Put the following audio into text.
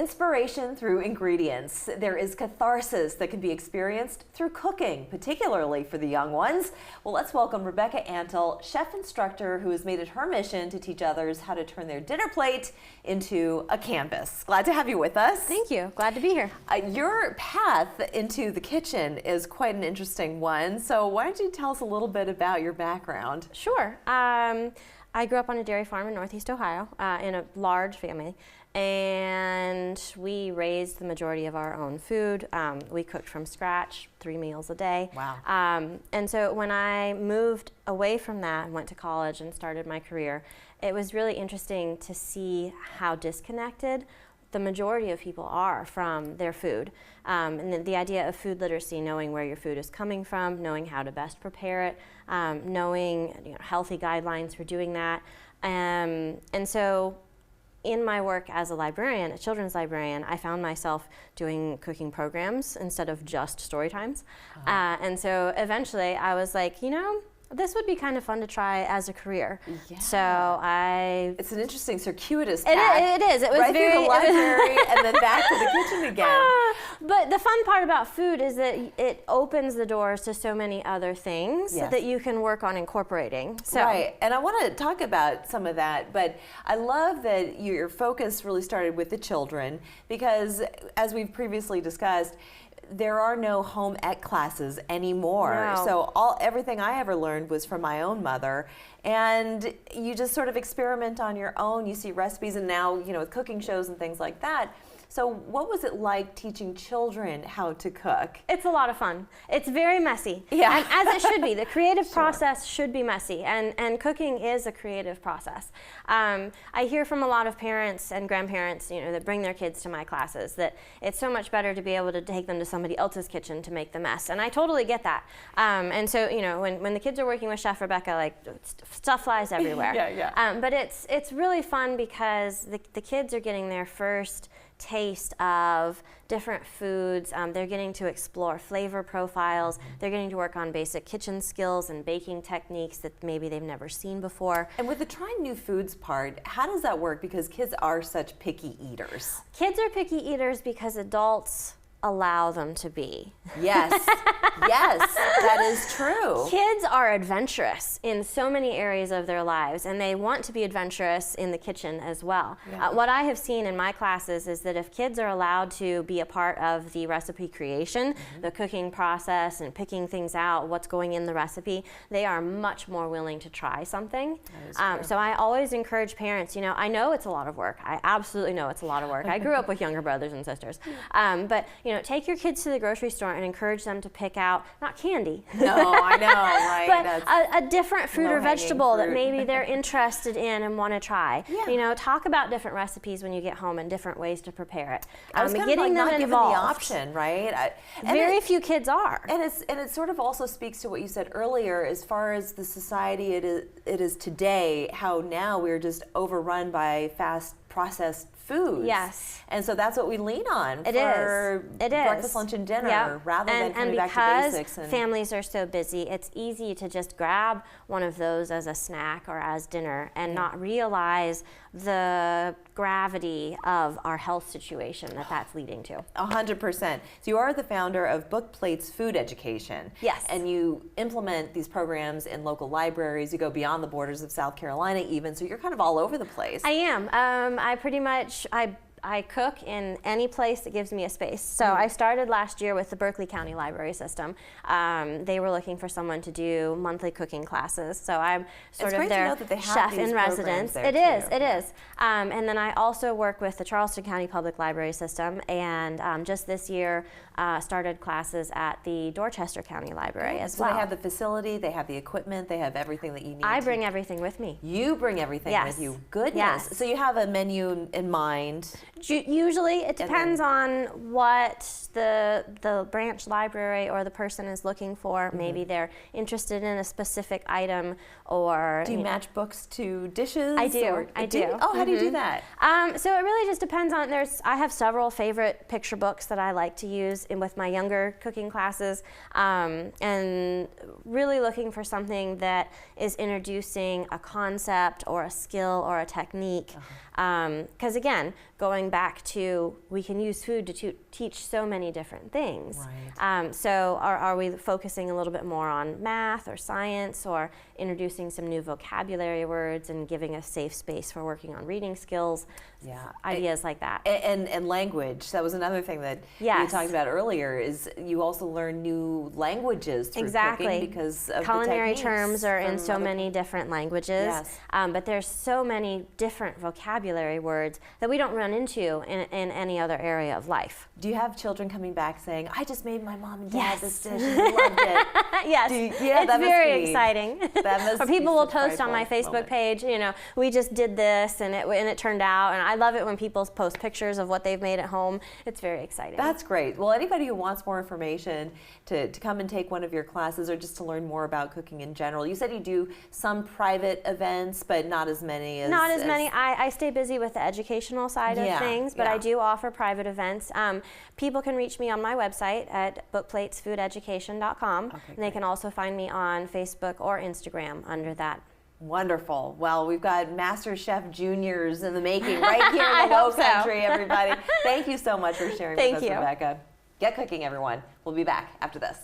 inspiration through ingredients. There is catharsis that can be experienced through cooking, particularly for the young ones. Well, let's welcome Rebecca Antill, chef instructor who has made it her mission to teach others how to turn their dinner plate into a canvas. Glad to have you with us. Thank you. Glad to be here. Your path into the kitchen is quite an interesting one. So why don't you tell us a little bit about your background? Sure. I grew up on a dairy farm in Northeast Ohio in a large family, and we raised the majority of our own food. We cooked from scratch, 3 meals a day. Wow. And so when I moved away from that and went to college and started my career, it was really interesting to see how disconnected the majority of people are from their food. And the idea of food literacy, knowing where your food is coming from, knowing how to best prepare it, knowing healthy guidelines for doing that. And so in my work as a librarian, a children's librarian, I found myself doing cooking programs instead of just story times. And so eventually I was like, this would be kind of fun to try as a career. Yeah. So It's an interesting circuitous path. It is. It was right very through the library and then back to the kitchen again. But the fun part about food is that it opens the doors to so many other things that you can work on incorporating. So. Right, and I want to talk about some of that, but I love that your focus really started with the children because, as we've previously discussed, there are no home ec classes anymore. No. So everything I ever learned was from my own mother, and you just sort of experiment on your own. You see recipes, and now with cooking shows and things like that. So what was it like teaching children how to cook? It's a lot of fun. It's very messy. Yeah. And as it should be. The creative process should be messy, and cooking is a creative process. I hear from a lot of parents and grandparents, that bring their kids to my classes, that it's so much better to be able to take them to somebody else's kitchen to make the mess. And I totally get that. And so, when the kids are working with Chef Rebecca, like stuff flies everywhere. Yeah. But it's really fun because the kids are getting their first taste of different foods. They're getting to explore flavor profiles. They're getting to work on basic kitchen skills and baking techniques that maybe they've never seen before. And with the trying new foods part, how does that work? Because kids are such picky eaters. Kids are picky eaters because adults allow them to be. Yes, yes, that is true. Kids are adventurous in so many areas of their lives, and they want to be adventurous in the kitchen as well. Yeah. What I have seen in my classes is that if kids are allowed to be a part of the recipe creation, the cooking process, and picking things out, what's going in the recipe, they are much more willing to try something. So I always encourage parents, I know it's a lot of work. I absolutely know it's a lot of work. I grew up with younger brothers and sisters. But take your kids to the grocery store and encourage them to pick out, not candy. No, I know, right? But a different fruit or vegetable fruit that maybe they're interested in and want to try. Yeah. Talk about different recipes when you get home and different ways to prepare it. I was kind getting of like them not given involved. the option, right? Very few kids are. And it sort of also speaks to what you said earlier, as far as the society it is today, how now we're just overrun by fast processed foods. Yes. And so that's what we lean on It for is. breakfast, lunch, and dinner, rather than coming back to basics. And because families are so busy, it's easy to just grab one of those as a snack or as dinner and not realize the gravity of our health situation that's leading to. 100%. So you are the founder of Book Plates Food Education. Yes. And you implement these programs in local libraries. You go beyond the borders of South Carolina even, so you're kind of all over the place. I am. I pretty much, I cook in any place that gives me a space. So I started last year with the Berkeley County Library System. They were looking for someone to do monthly cooking classes. So I'm sort of their chef in residence. It is. And then I also work with the Charleston County Public Library System, and just this year started classes at the Dorchester County Library as well. So they have the facility, they have the equipment, they have everything that you need. I bring everything with me. You bring everything with you. Goodness. Yes. So you have a menu in mind. Usually it depends on what the branch library or the person is looking for. Maybe they're interested in a specific item, or do you match books to dishes? I do. I do. Oh, how do you do that? So it really just depends on. I have several favorite picture books that I like to use with my younger cooking classes, and really looking for something that is introducing a concept or a skill or a technique Because again, going back to, we can use food to teach so many different things. Right. So are we focusing a little bit more on math or science, or introducing some new vocabulary words and giving a safe space for working on reading skills? Yeah. Ideas like that. And language. That was another thing that Yes. you talked about earlier, is you also learn new languages through Exactly. cooking because of Culinary the techniques terms are in from so other- many different languages, Yes. but there's so many different vocabulary words that we don't run into in any other area of life. Do you have children coming back saying, I just made my mom and dad Yes. this dish and they loved it? Yes, Yeah, it's that must very be- exciting. That must Or be people will such post on my prideful Facebook moment. page, you know, we just did this and it turned out, and I love it when people post pictures of what they've made at home. It's very exciting. That's great. Well, anybody who wants more information to come and take one of your classes, or just to learn more about cooking in general, you said you do some private events, but not as many as... Not as many. I stay busy with the educational side Yeah, of things, but yeah. I do offer private events. People can reach me on my website at bookplatesfoodeducation.com, and they great. can also find me on Facebook or Instagram under that. Wonderful. Well, we've got Master Chef Juniors in the making right here in the I Low hope so. Country, everybody. Thank you so much for sharing Thank with us, you. Rebecca. Get cooking, everyone. We'll be back after this.